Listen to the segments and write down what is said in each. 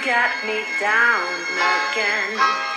got me down again.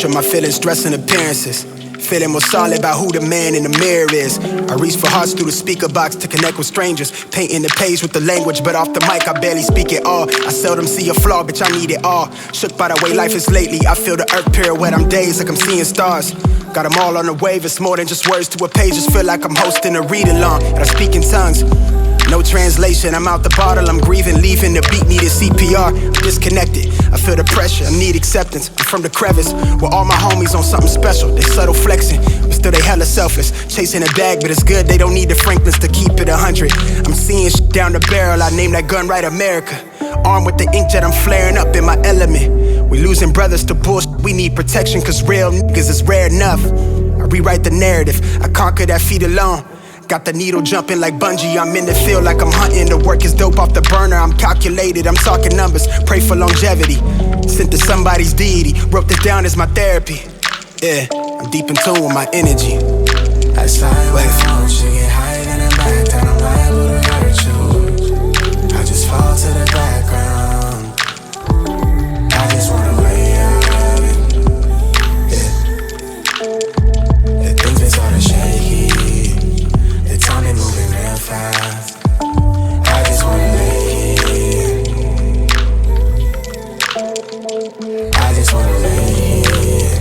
torture my feelings, dressing appearances. Feeling more solid about who the man in the mirror is. I reach for hearts through the speaker box to connect with strangers. Painting the page with the language, but off the mic I barely speak it all. I seldom see a flaw, bitch, I need it all. Shook by the way life is lately. I feel the earth pirouette, I'm dazed like I'm seeing stars. Got them all on the wave, it's more than just words to a page. Just feel like I'm hosting a read-along, and I speak in tongues. No translation, I'm out the bottle, I'm grieving, leaving the beat, needed CPR. I'm disconnected, I feel the pressure, I need acceptance. I'm from the crevice, where all my homies on something special. They subtle flexing, but still they hella selfless. Chasing a bag, but it's good, they don't need the Franklins to keep it 100. I'm seeing shit down the barrel, I named that gun right America. Armed with the inkjet, I'm flaring up in my element. We losing brothers to bullshit, we need protection, cause real niggas is rare enough. I rewrite the narrative, I conquer that feat alone. Got the needle jumping like bungee, I'm in the field like I'm hunting. The work is dope off the burner, I'm calculated, I'm talking numbers, pray for longevity. Sent to somebody's deity, wrote this down as my therapy. Yeah, I'm deep in tune with my energy. I slide away from you, get higher than a back, then I'm liable to hurt you. I just fall to the background, I just wanna lay out of it. Yeah, things been sorta shaky. Time is moving real fast. I just wanna lay here. I just wanna lay here.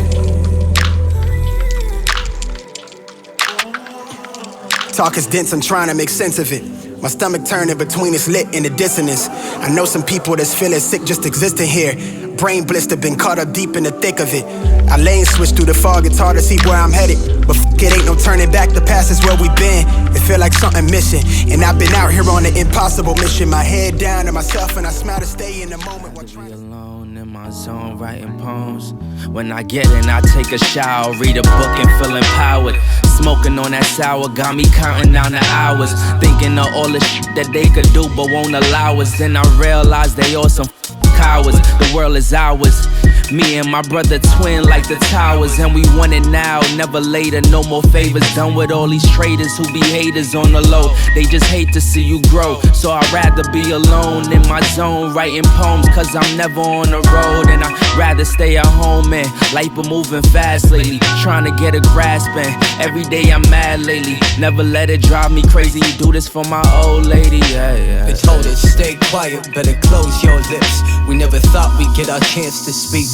Talk is dense, I'm trying to make sense of it. My stomach turning between its lit and the dissonance. I know some people that's feeling sick just existing here. Brain blister, been caught up deep in the thick of it. I lane switch through the fog, it's hard to see where I'm headed. But it ain't no turning back, the past is where we been. It feel like something missing, and I've been out here on an impossible mission. My head down to myself and I smile to stay in the moment while trying to be alone in my zone writing poems. When I get in, I take a shower, read a book and feel empowered. Smoking on that sour got me counting down the hours, thinking of all the shit that they could do but won't allow us. Then I realized they all some cowards. The world is ours. Me and my brother twin like the towers, and we want it now, never later. No more favors, done with all these traitors who be haters on the low. They just hate to see you grow, so I'd rather be alone in my zone writing poems, cause I'm never on the road. And I'd rather stay at home, man. Life been moving fast lately, trying to get a grasp, and every day I'm mad lately. Never let it drive me crazy, you do this for my old lady, yeah. They told us stay quiet, better close your lips. We never thought we'd get our chance to speak.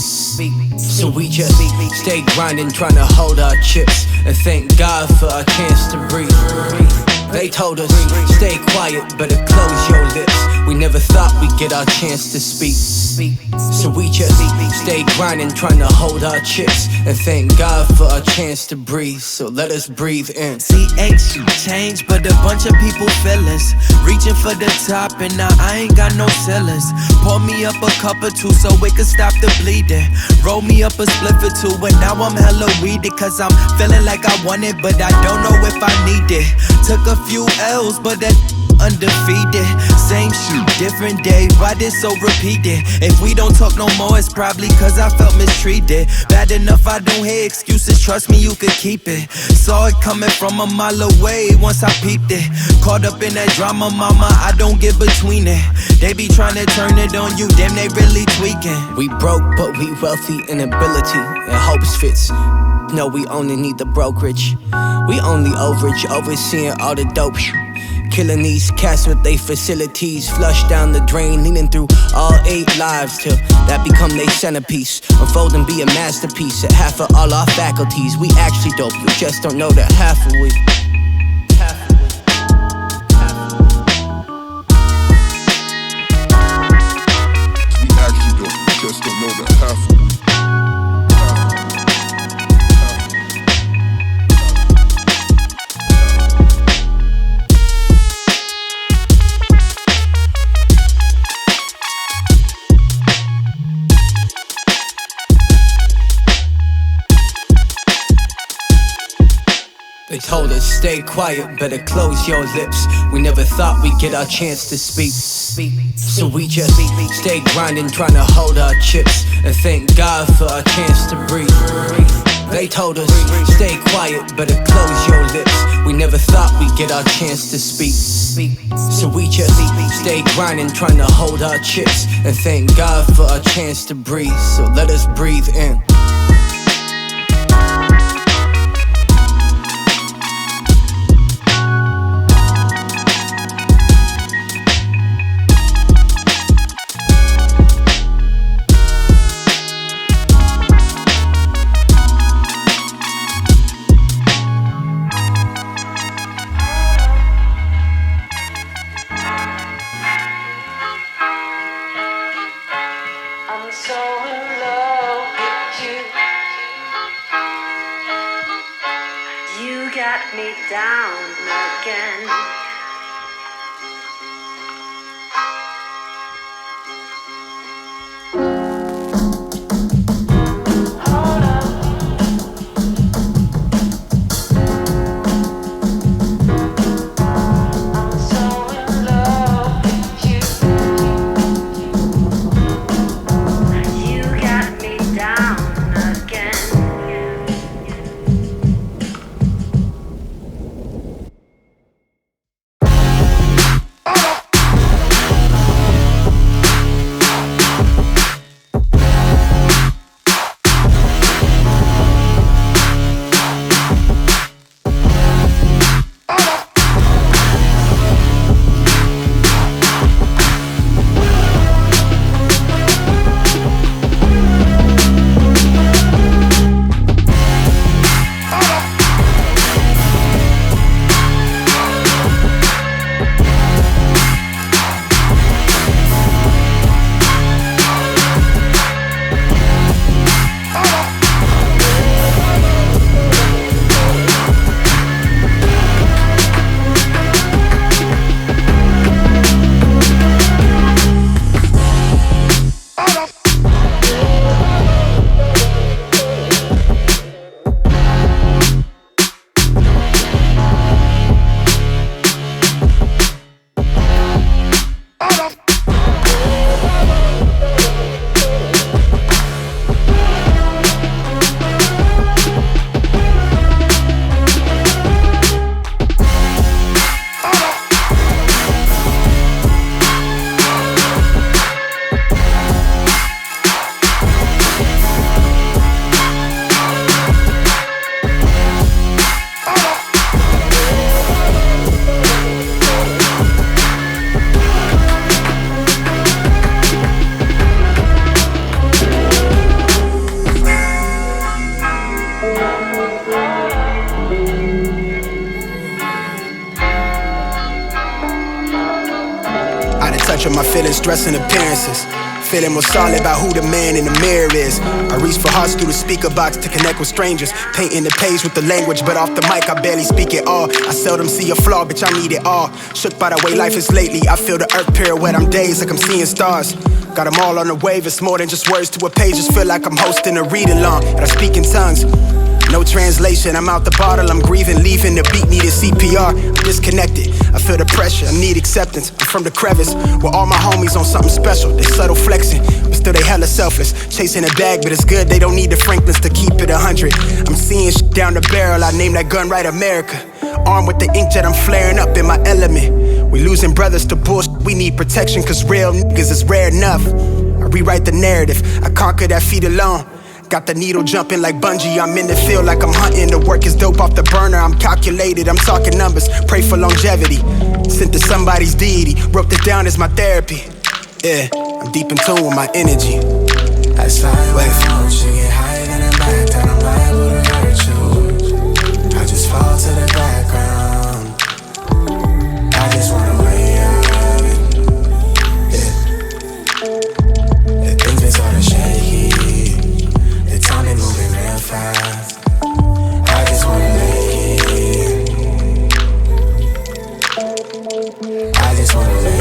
So we just stay grinding, trying to hold our chips, and thank God for our chance to breathe. They told us stay quiet, better close your lips. We never thought we'd get our chance to speak. So we just stay grinding, trying to hold our chips, and thank God for our chance to breathe. So let us breathe in. CH, you change, but a bunch of people feelings. Reaching for the top, and now I ain't got no ceilings. Pour me up a cup or two so it can stop the bleeding. Roll me up a spliff or two, and now I'm hella weeded. Cause I'm feeling like I want it, but I don't know if I need it. Took a few L's, but that undefeated. Same shit, different day, why this so repeated? If we don't talk no more, it's probably cause I felt mistreated. Bad enough I don't hear excuses, trust me you could keep it. Saw it coming from a mile away once I peeped it. Caught up in that drama, mama, I don't get between it. They be trying to turn it on you, damn they really tweaking. We broke but we wealthy in ability and hopes fits. No, we only need the brokerage. We only overage, overseeing all the dope. Killing these cats with they facilities. Flush down the drain, leaning through all 8 lives till that become they centerpiece. Unfold and be a masterpiece at half of all our faculties. We actually dope, we just don't know that half of we. We actually dope, we just don't know that half of we. They told us stay quiet, better close your lips. We never thought we'd get our chance to speak. So we just stay grinding, trying to hold our chips, and thank God for our chance to breathe. They told us stay quiet, better close your lips. We never thought we'd get our chance to speak. So we just stay grinding, trying to hold our chips, and thank God for our chance to breathe. So let us breathe in. down again. Touch on my feelings, dressing appearances. Feeling more solid about who the man in the mirror is. I reach for hearts through the speaker box to connect with strangers. Painting the page with the language, but off the mic I barely speak it all. I seldom see a flaw, bitch, I need it all. Shook by the way life is lately. I feel the earth pirouette, I'm dazed like I'm seeing stars. Got them all on the wave, it's more than just words to a page. Just feel like I'm hosting a read-along, and I speak in tongues. No translation, I'm out the bottle, I'm grieving, leaving the beat, needed CPR. I'm disconnected, I feel the pressure, I need acceptance. I'm from the crevice, where all my homies on something special. They subtle flexing, but still they hella selfless. Chasing a bag, but it's good, they don't need the Franklins to keep it 100. I'm seeing shit down the barrel, I named that gun right America. Armed with the inkjet, I'm flaring up in my element. We losing brothers to bullshit, we need protection, cause real niggas is rare enough. I rewrite the narrative, I conquer that feat alone. Got the needle jumping like bungee, I'm in the field like I'm hunting. The work is dope off the burner, I'm calculated, I'm talking numbers, pray for longevity. Sent to somebody's deity, wrote this down as my therapy. Yeah, I'm deep in tune with my energy. I slide away from she get higher than a back, then I'm liable to hurt you. I just fall to the background, I just wanna way out of it. Yeah, things been sorta shaky. Time been moving real fast. I just wanna make it. I just wanna make it.